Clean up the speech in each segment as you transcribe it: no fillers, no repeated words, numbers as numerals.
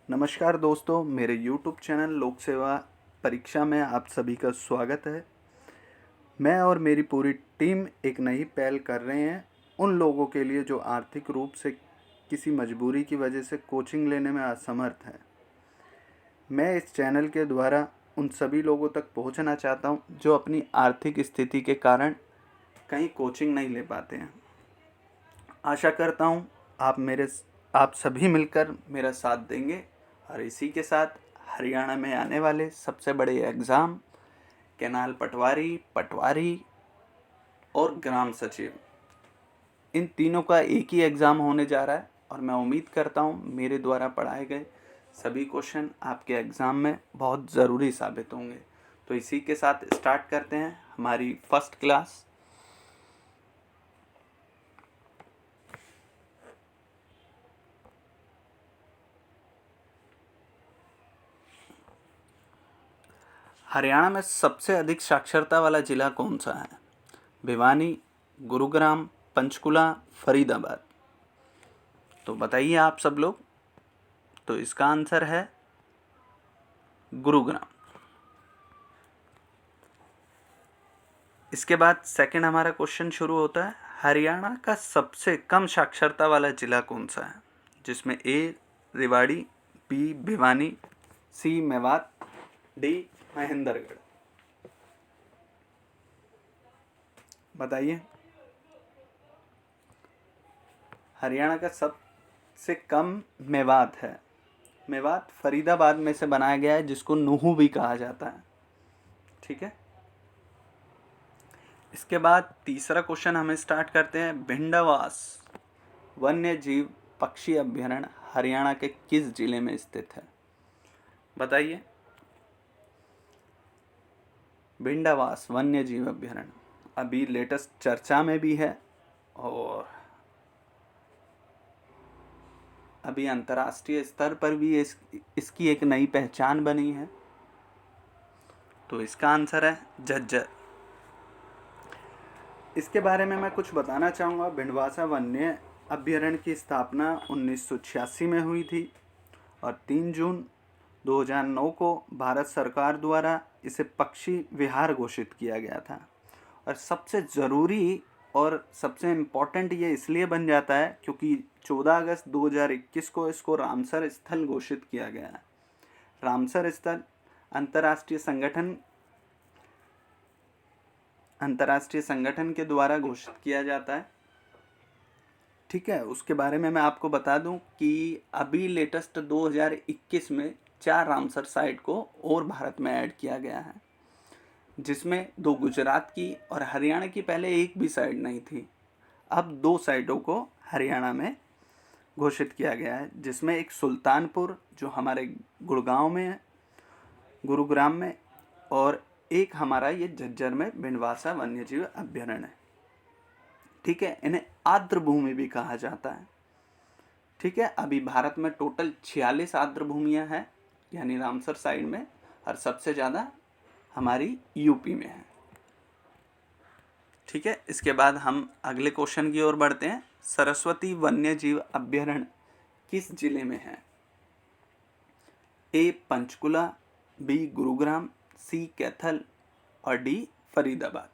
नमस्कार दोस्तों, मेरे YouTube चैनल लोक सेवा परीक्षा में आप सभी का स्वागत है। मैं और मेरी पूरी टीम एक नई पहल कर रहे हैं उन लोगों के लिए जो आर्थिक रूप से किसी मजबूरी की वजह से कोचिंग लेने में असमर्थ हैं। मैं इस चैनल के द्वारा उन सभी लोगों तक पहुंचना चाहता हूं जो अपनी आर्थिक स्थिति के कारण कहीं कोचिंग नहीं ले पाते हैं। आशा करता हूं आप सभी मिलकर मेरा साथ देंगे और इसी के साथ हरियाणा में आने वाले सबसे बड़े एग्ज़ाम कैनाल पटवारी और ग्राम सचिव, इन तीनों का एक ही एग्ज़ाम होने जा रहा है और मैं उम्मीद करता हूँ मेरे द्वारा पढ़ाए गए सभी क्वेश्चन आपके एग्ज़ाम में बहुत ज़रूरी साबित होंगे। तो इसी के साथ स्टार्ट करते हैं हमारी फर्स्ट क्लास। हरियाणा में सबसे अधिक साक्षरता वाला ज़िला कौन सा है? भिवानी, गुरुग्राम, पंचकुला, फरीदाबाद। तो बताइए आप सब लोग। तो इसका आंसर है गुरुग्राम। इसके बाद सेकंड हमारा क्वेश्चन शुरू होता है, हरियाणा का सबसे कम साक्षरता वाला ज़िला कौन सा है? जिसमें ए रेवाड़ी, बी भिवानी, सी मेवात, डी महेंद्रगढ़। बताइए। हरियाणा का सबसे कम मेवात है। मेवात फरीदाबाद में से बनाया गया है जिसको नूहू भी कहा जाता है। ठीक है। इसके बाद तीसरा क्वेश्चन हमें स्टार्ट करते हैं, भिंडावास वन्य जीव पक्षी अभ्यारण्य हरियाणा के किस जिले में स्थित है? बताइए। भिंडावास वन्य जीव अभ्यारण्य अभी लेटेस्ट चर्चा में भी है और अभी अंतर्राष्ट्रीय स्तर पर भी इसकी एक नई पहचान बनी है। तो इसका आंसर है झज्जर। इसके बारे में मैं कुछ बताना चाहूँगा। भिंडवासा वन्य अभ्यारण्य की स्थापना 1986 में हुई थी और 3 जून 2009 को भारत सरकार द्वारा इसे पक्षी विहार घोषित किया गया था। और सबसे ज़रूरी और सबसे इम्पॉर्टेंट ये इसलिए बन जाता है क्योंकि 14 अगस्त 2021 को इसको रामसर स्थल घोषित किया गया है। रामसर स्थल अंतर्राष्ट्रीय संगठन के द्वारा घोषित किया जाता है। ठीक है। उसके बारे में मैं आपको बता दूं कि अभी लेटेस्ट 2021 में 4 रामसर साइट को और भारत में ऐड किया गया है, जिसमें 2 गुजरात की और हरियाणा की पहले एक भी साइट नहीं थी। अब 2 साइटों को हरियाणा में घोषित किया गया है, जिसमें एक सुल्तानपुर जो हमारे गुड़गांव में है, गुरुग्राम में, और एक हमारा ये झज्जर में भिंडवासा वन्यजीव अभ्यारण्य है। ठीक है। इन्हें आर्द्र भूमि भी कहा जाता है। ठीक है। अभी भारत में टोटल 46 आर्द्र भूमियाँ हैं यानी रामसर साइड में, और सबसे ज़्यादा हमारी यूपी में है। ठीक है। इसके बाद हम अगले क्वेश्चन की ओर बढ़ते हैं, सरस्वती वन्यजीव अभ्यारण्य किस जिले में है? ए पंचकुला, बी गुरुग्राम, सी कैथल और डी फरीदाबाद।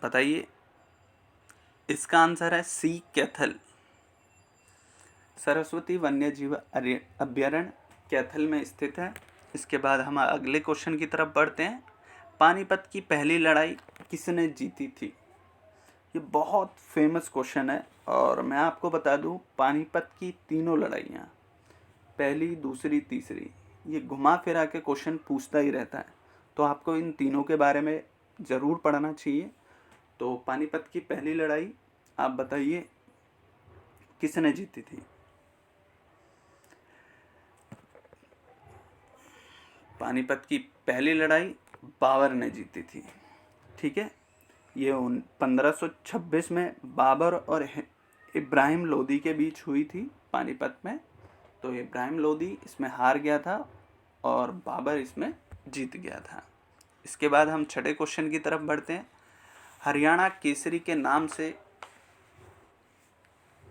बताइए। इसका आंसर है सी कैथल। सरस्वती वन्यजीव अभ्यारण्य कैथल में स्थित है। इसके बाद हम अगले क्वेश्चन की तरफ बढ़ते हैं, पानीपत की पहली लड़ाई किसने जीती थी? ये बहुत फेमस क्वेश्चन है और मैं आपको बता दूं, पानीपत की तीनों लड़ाइयाँ, पहली, दूसरी, तीसरी, ये घुमा फिरा के क्वेश्चन पूछता ही रहता है, तो आपको इन तीनों के बारे में ज़रूर पढ़ना चाहिए। तो पानीपत की पहली लड़ाई आप बताइए किसने जीती थी? पानीपत की पहली लड़ाई बाबर ने जीती थी। ठीक है। ये 1526 में बाबर और इब्राहिम लोदी के बीच हुई थी पानीपत में। तो इब्राहिम लोदी इसमें हार गया था और बाबर इसमें जीत गया था। इसके बाद हम छठे क्वेश्चन की तरफ बढ़ते हैं, हरियाणा केसरी के नाम से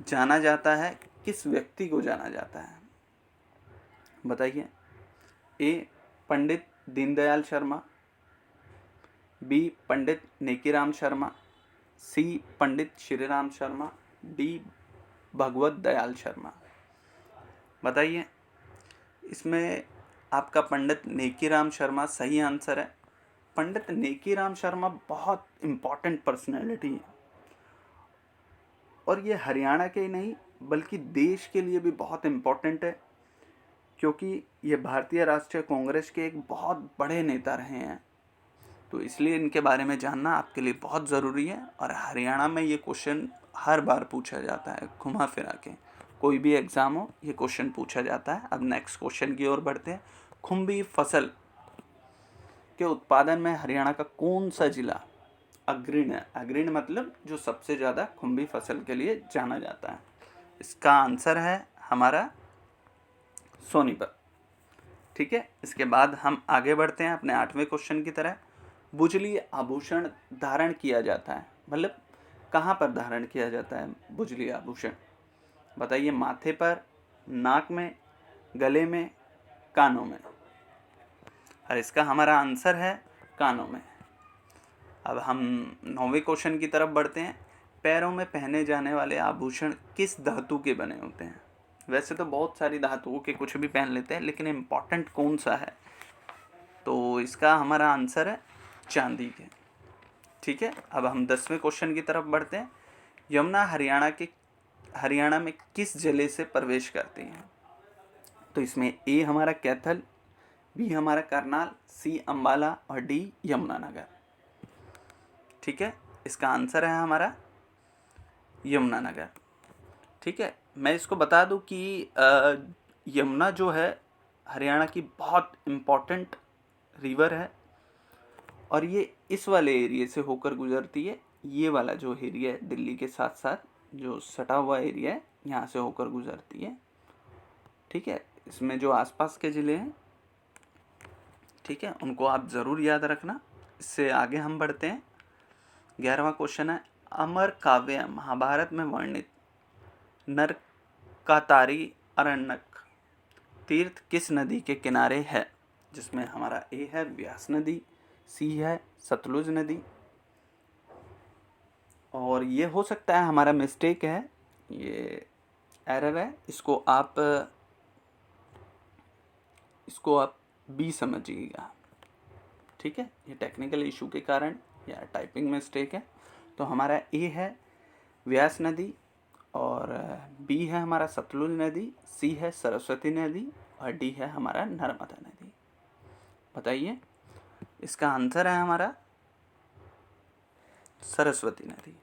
जाना जाता है किस व्यक्ति को जाना जाता है? बताइए। ए पंडित दीनदयाल शर्मा, बी पंडित नेकीराम शर्मा, सी पंडित श्रीराम शर्मा, डी भगवत दयाल शर्मा। बताइए। इसमें आपका पंडित नेकीराम शर्मा सही आंसर है। पंडित नेकीराम शर्मा बहुत इम्पॉर्टेंट पर्सनैलिटी है और ये हरियाणा के ही नहीं बल्कि देश के लिए भी बहुत इम्पॉर्टेंट है, क्योंकि ये भारतीय राष्ट्रीय कांग्रेस के एक बहुत बड़े नेता रहे हैं। तो इसलिए इनके बारे में जानना आपके लिए बहुत ज़रूरी है। और हरियाणा में ये क्वेश्चन हर बार पूछा जाता है, घुमा फिरा के कोई भी एग्ज़ाम हो ये क्वेश्चन पूछा जाता है। अब नेक्स्ट क्वेश्चन की ओर बढ़ते हैं। खुम्बी फसल के उत्पादन में हरियाणा का कौन सा जिला अग्रणी है? अग्रणी मतलब जो सबसे ज़्यादा खुम्बी फसल के लिए जाना जाता है। इसका आंसर है हमारा सोनीपत। ठीक है। इसके बाद हम आगे बढ़ते हैं अपने 8वें क्वेश्चन की तरह। बुजली आभूषण धारण किया जाता है, मतलब कहाँ पर धारण किया जाता है बुजली आभूषण? बताइए। माथे पर, नाक में, गले में, कानों में। और इसका हमारा आंसर है कानों में। अब हम 9वें क्वेश्चन की तरफ बढ़ते हैं। पैरों में पहने जाने वाले आभूषण किस धातु के बने होते हैं? वैसे तो बहुत सारी धातुओं के कुछ भी पहन लेते हैं, लेकिन इम्पॉर्टेंट कौन सा है? तो इसका हमारा आंसर है चांदी के। ठीक है। अब हम 10वें क्वेश्चन की तरफ बढ़ते हैं। यमुना हरियाणा में किस जिले से प्रवेश करती है? तो इसमें ए हमारा कैथल, बी हमारा करनाल, सी अंबाला और डी यमुनानगर। ठीक है। इसका आंसर है हमारा यमुनानगर। ठीक है। मैं इसको बता दूं कि यमुना जो है हरियाणा की बहुत इम्पॉर्टेंट रिवर है और ये इस वाले एरिया से होकर गुजरती है। ये वाला जो एरिया है दिल्ली के साथ साथ जो सटा हुआ एरिया है, यहाँ से होकर गुजरती है। ठीक है। इसमें जो आसपास के ज़िले हैं, ठीक है, उनको आप ज़रूर याद रखना। इससे आगे हम बढ़ते हैं। 11वां क्वेश्चन है। अमर काव्य महाभारत में वर्णित नरकातारी अरण्यक तीर्थ किस नदी के किनारे है? जिसमें हमारा ए है व्यास नदी, सी है सतलुज नदी, और ये हो सकता है हमारा मिस्टेक है, ये एरर है। इसको आप बी समझिएगा। ठीक है। ये टेक्निकल इशू के कारण या टाइपिंग मिस्टेक है। तो हमारा ए है व्यास नदी, और बी है हमारा सतलुज नदी, सी है सरस्वती नदी और डी है हमारा नर्मदा नदी। बताइए। इसका आंसर है हमारा सरस्वती नदी।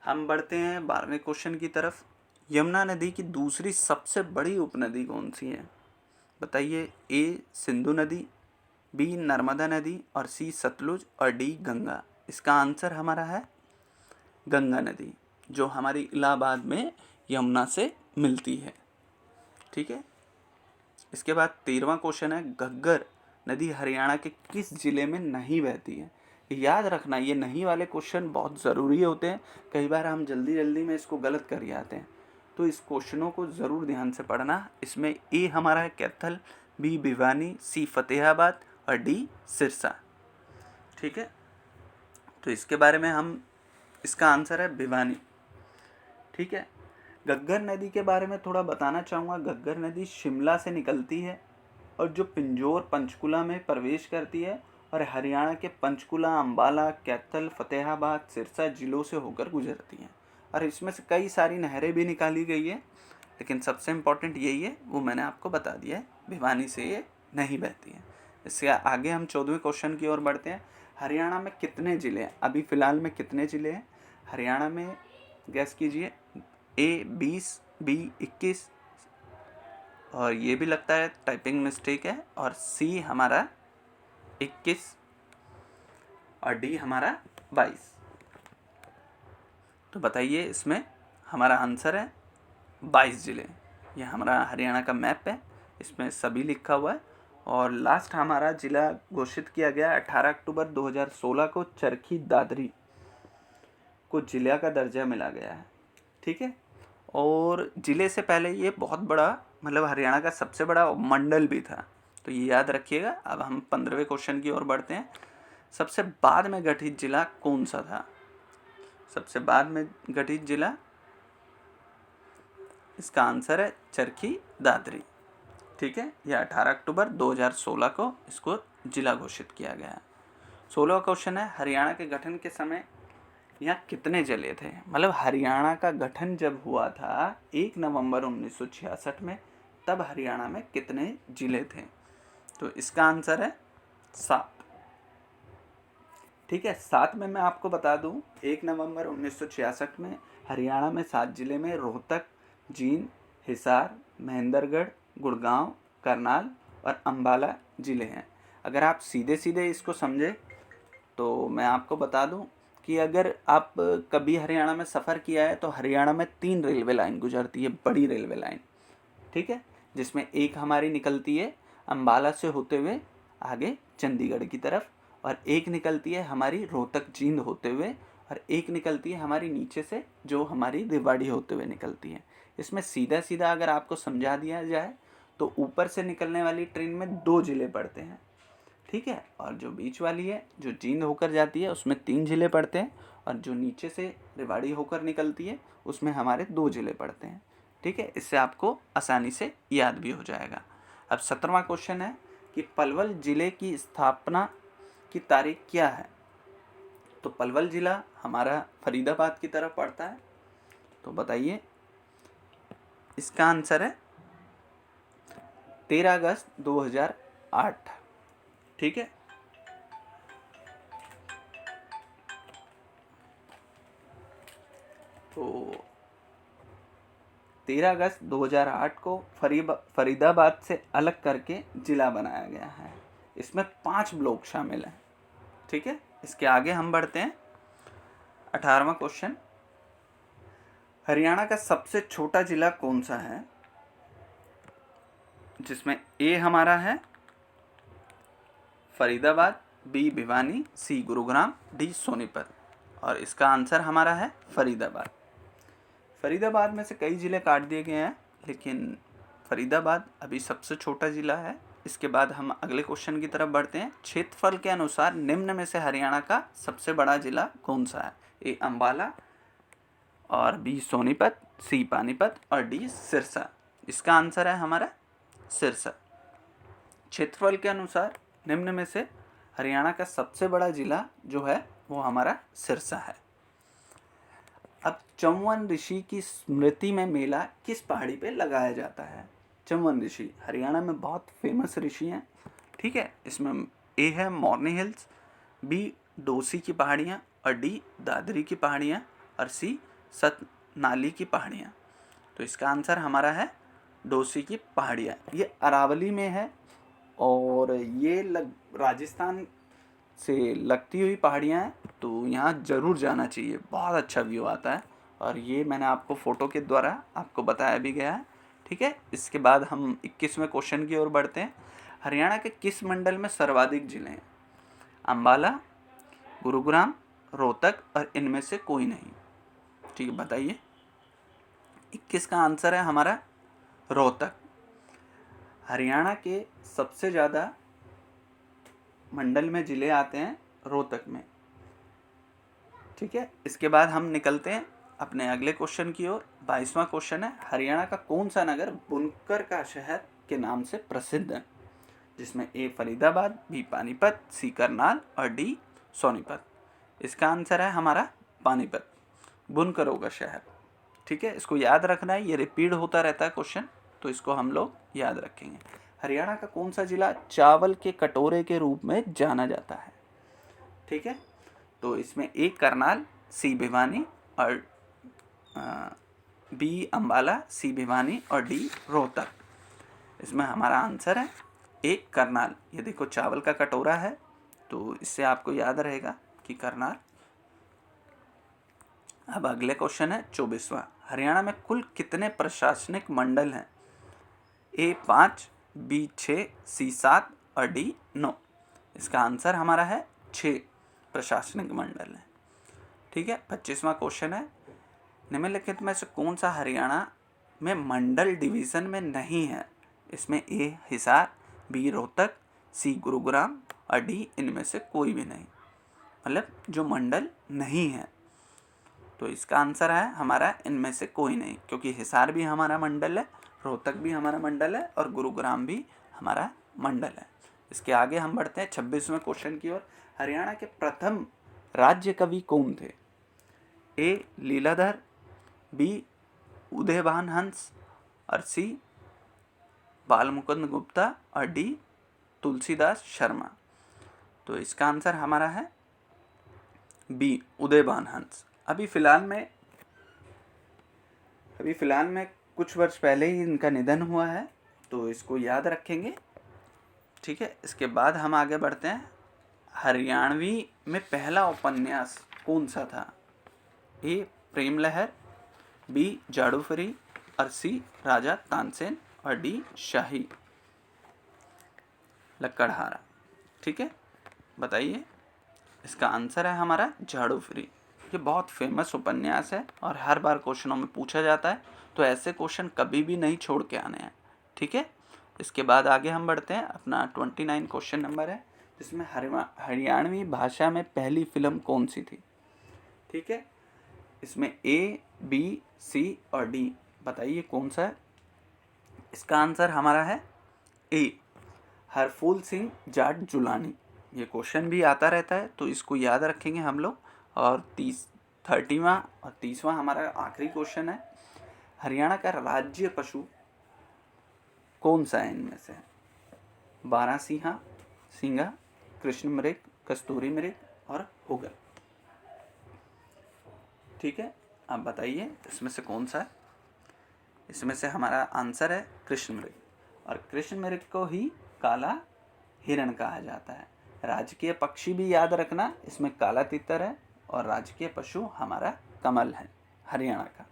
हम बढ़ते हैं 12वें क्वेश्चन की तरफ। यमुना नदी की दूसरी सबसे बड़ी उपनदी कौन सी है? बताइए। ए सिंधु नदी, बी नर्मदा नदी और सी सतलुज और डी गंगा। इसका आंसर हमारा है गंगा नदी, जो हमारी इलाहाबाद में यमुना से मिलती है। ठीक है। इसके बाद 13वां क्वेश्चन है। घग्गर नदी हरियाणा के किस जिले में नहीं बहती है? याद रखना, ये नहीं वाले क्वेश्चन बहुत ज़रूरी होते हैं। कई बार हम जल्दी में इसको गलत कर जाते हैं, तो इस क्वेश्चनों को ज़रूर ध्यान से पढ़ना। इसमें ए हमारा है कैथल, बी भिवानी, सी फतेहाबाद और डी सिरसा। ठीक है। तो इसके बारे में इसका आंसर है भिवानी। ठीक है। घग्गर नदी के बारे में थोड़ा बताना चाहूँगा। घग्गर नदी शिमला से निकलती है और जो पिंजौर पंचकुला में प्रवेश करती है और हरियाणा के पंचकुला, अंबाला, कैथल, फतेहाबाद, सिरसा जिलों से होकर गुजरती है। और इसमें से कई सारी नहरें भी निकाली गई है, लेकिन सबसे इम्पोर्टेंट यही है, वो मैंने आपको बता दिया है, भिवानी से ये नहीं बहती है। इससे आगे हम 14वें क्वेश्चन की ओर बढ़ते हैं। हरियाणा में कितने ज़िले हैं? अभी फ़िलहाल में कितने ज़िले हैं हरियाणा में? गैस कीजिए। ए 20, बी 21, और ये भी लगता है टाइपिंग मिस्टेक है, और सी हमारा 21 और डी हमारा 22। तो बताइए। इसमें हमारा आंसर है 22 ज़िले। ये हमारा हरियाणा का मैप है, इसमें सभी लिखा हुआ है। और लास्ट हमारा ज़िला घोषित किया गया 18 अक्टूबर 2016 को चरखी दादरी को ज़िला का दर्जा मिला गया है। ठीक है। और ज़िले से पहले ये बहुत बड़ा मतलब हरियाणा का सबसे बड़ा मंडल भी था, तो ये याद रखिएगा। अब हम 15वें क्वेश्चन की ओर बढ़ते हैं। सबसे बाद में गठित जिला कौन सा था? सबसे बाद में गठित जिला, इसका आंसर है चरखी दादरी। ठीक है, यह 18 अक्टूबर 2016 को इसको जिला घोषित किया गया है। 16वां क्वेश्चन है, हरियाणा के गठन के समय यहाँ कितने जिले थे? मतलब हरियाणा का गठन जब हुआ था 1 नवंबर 1966 में, तब हरियाणा में कितने जिले थे? तो इसका आंसर है 7। ठीक है, 7 में मैं आपको बता दूं, 1 नवंबर 1966 में हरियाणा में 7 जिले में रोहतक, जींद, हिसार, महेंद्रगढ़, गुड़गांव, करनाल और अंबाला जिले हैं। अगर आप सीधे सीधे इसको समझे तो मैं आपको बता दूं कि अगर आप कभी हरियाणा में सफ़र किया है तो हरियाणा में 3 रेलवे लाइन गुजरती है, बड़ी रेलवे लाइन। ठीक है, जिसमें एक हमारी निकलती है अंबाला से होते हुए आगे चंडीगढ़ की तरफ, और एक निकलती है हमारी रोहतक जींद होते हुए, और एक निकलती है हमारी नीचे से जो हमारी रेवाड़ी होते हुए निकलती है। इसमें सीधा सीधा अगर आपको समझा दिया जाए तो ऊपर से निकलने वाली ट्रेन में 2 जिले पड़ते हैं। ठीक है, और जो बीच वाली है जो जींद होकर जाती है उसमें 3 जिले पड़ते हैं, और जो नीचे से रेवाड़ी होकर निकलती है उसमें हमारे 2 जिले पड़ते हैं। ठीक है, इससे आपको आसानी से याद भी हो जाएगा। अब 17वां क्वेश्चन है कि पलवल जिले की स्थापना की तारीख क्या है? तो पलवल जिला हमारा फरीदाबाद की तरफ पड़ता है, तो बताइए। इसका आंसर है 13 अगस्त 2008। ठीक है, तो 13 अगस्त 2008 को फरीदाबाद से अलग करके ज़िला बनाया गया है। इसमें 5 ब्लॉक शामिल हैं। ठीक है, इसके आगे हम बढ़ते हैं। 18वां क्वेश्चन, हरियाणा का सबसे छोटा ज़िला कौन सा है? जिसमें ए हमारा है फरीदाबाद, बी भिवानी, सी गुरुग्राम, डी सोनीपत, और इसका आंसर हमारा है फरीदाबाद। फरीदाबाद में से कई ज़िले काट दिए गए हैं, लेकिन फरीदाबाद अभी सबसे छोटा ज़िला है। इसके बाद हम अगले क्वेश्चन की तरफ बढ़ते हैं। क्षेत्रफल के अनुसार निम्न में से हरियाणा का सबसे बड़ा ज़िला कौन सा है? ए अंबाला, और बी सोनीपत, सी पानीपत, और डी सिरसा। इसका आंसर है हमारा सिरसा। क्षेत्रफल के अनुसार निम्न में से हरियाणा का सबसे बड़ा ज़िला जो है वो हमारा सिरसा है। अब चौवन ऋषि की स्मृति में मेला किस पहाड़ी पे लगाया जाता है? चौवन ऋषि हरियाणा में बहुत फेमस ऋषि हैं। ठीक है, इसमें ए है मोरनी हिल्स, बी डोसी की पहाड़ियाँ, और डी दादरी की पहाड़ियाँ, और सी सतनाली की पहाड़ियाँ। तो इसका आंसर हमारा है डोसी की पहाड़ियाँ। ये अरावली में है, और ये राजस्थान से लगती हुई पहाड़ियाँ हैं, तो यहाँ ज़रूर जाना चाहिए, बहुत अच्छा व्यू आता है। और ये मैंने आपको फ़ोटो के द्वारा आपको बताया भी गया है। ठीक है, इसके बाद हम 21वें क्वेश्चन की ओर बढ़ते हैं। हरियाणा के किस मंडल में सर्वाधिक जिले हैं? अंबाला, गुरुग्राम, रोहतक, और इनमें से कोई नहीं। ठीक है, बताइए। 21 का आंसर है हमारा रोहतक। हरियाणा के सबसे ज़्यादा मंडल में ज़िले आते हैं रोहतक में। ठीक है, इसके बाद हम निकलते हैं अपने अगले क्वेश्चन की ओर। 22वां क्वेश्चन है, हरियाणा का कौन सा नगर बुनकर का शहर के नाम से प्रसिद्ध है? जिसमें ए फरीदाबाद, बी पानीपत, सी करनाल, और डी सोनीपत। इसका आंसर है हमारा पानीपत, बुनकरों का शहर। ठीक है, इसको याद रखना है, ये रिपीट होता रहता है क्वेश्चन, तो इसको हम लोग याद रखेंगे। हरियाणा का कौन सा जिला चावल के कटोरे के रूप में जाना जाता है? ठीक है, तो इसमें ए करनाल, सी भिवानी, और बी अंबाला, सी भिवानी, और डी रोहतक। इसमें हमारा आंसर है ए करनाल। ये देखो चावल का कटोरा है, तो इससे आपको याद रहेगा कि करनाल। अब अगले क्वेश्चन है 24वां, हरियाणा में कुल कितने प्रशासनिक मंडल हैं? ए 5, बी 6, सी 7, और डी 9। इसका आंसर हमारा है 6 प्रशासनिक मंडल है। ठीक है, 25वां क्वेश्चन है, निम्नलिखित में से कौन सा हरियाणा में मंडल डिवीज़न में नहीं है? इसमें ए हिसार, बी रोहतक, सी गुरुग्राम और डी इनमें से कोई भी नहीं। मतलब जो मंडल नहीं है, तो इसका आंसर है हमारा इनमें से कोई नहीं, क्योंकि हिसार भी हमारा मंडल है, रोहतक भी हमारा मंडल है और गुरुग्राम भी हमारा मंडल है। इसके आगे हम बढ़ते हैं 26वें क्वेश्चन की ओर। हरियाणा के प्रथम राज्य कवि कौन थे? ए लीलाधर, बी उदयभान हंस और सी बालमुकुंद गुप्ता और डी तुलसीदास शर्मा। तो इसका आंसर हमारा है बी उदयभान हंस। अभी फ़िलहाल में कुछ वर्ष पहले ही इनका निधन हुआ है, तो इसको याद रखेंगे। ठीक है, इसके बाद हम आगे बढ़ते हैं। हरियाणवी में पहला उपन्यास कौन सा था? ए प्रेम लहर, बी जाड़ूफरी और सी राजा तानसेन और डी शाही लकड़हारा। ठीक है, बताइए। इसका आंसर है हमारा जाड़ूफरी। ये बहुत फेमस उपन्यास है और हर बार क्वेश्चनों में पूछा जाता है, तो ऐसे क्वेश्चन कभी भी नहीं छोड़ के आने हैं। ठीक है, इसके बाद आगे हम बढ़ते हैं। अपना 29 क्वेश्चन नंबर है, जिसमें हरियाणवी भाषा में पहली फिल्म कौन सी थी? ठीक है, इसमें ए बी सी और डी, बताइए कौन सा है? इसका आंसर हमारा है ए हरफूल सिंह जाट जुलानी। ये क्वेश्चन भी आता रहता है, तो इसको याद रखेंगे हम लोग। और 30वां और 30वां हमारा आखिरी क्वेश्चन है। हरियाणा का राज्य पशु कौन सा है इनमें से? बारहसिंहा, सिंघा, कृष्ण मृग, कस्तूरी मृग और हुगल। ठीक है, आप बताइए इसमें से कौन सा है? इसमें से हमारा आंसर है कृष्ण मृग, और कृष्ण मृग को ही काला हिरण कहा जाता है। राजकीय पक्षी भी याद रखना, इसमें काला तितर है, और राजकीय पशु हमारा कमल है हरियाणा का।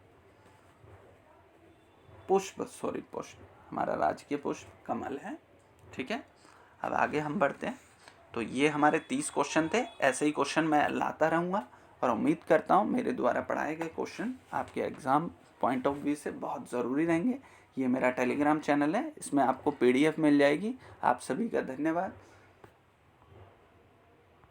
पुष्प हमारा राजकीय पुष्प कमल है। ठीक है, अब आगे हम बढ़ते हैं। तो ये हमारे 30 क्वेश्चन थे। ऐसे ही क्वेश्चन मैं लाता रहूँगा और उम्मीद करता हूँ मेरे द्वारा पढ़ाए गए क्वेश्चन आपके एग्ज़ाम पॉइंट ऑफ व्यू से बहुत ज़रूरी रहेंगे। ये मेरा टेलीग्राम चैनल है, इसमें आपको PDF मिल जाएगी। आप सभी का धन्यवाद।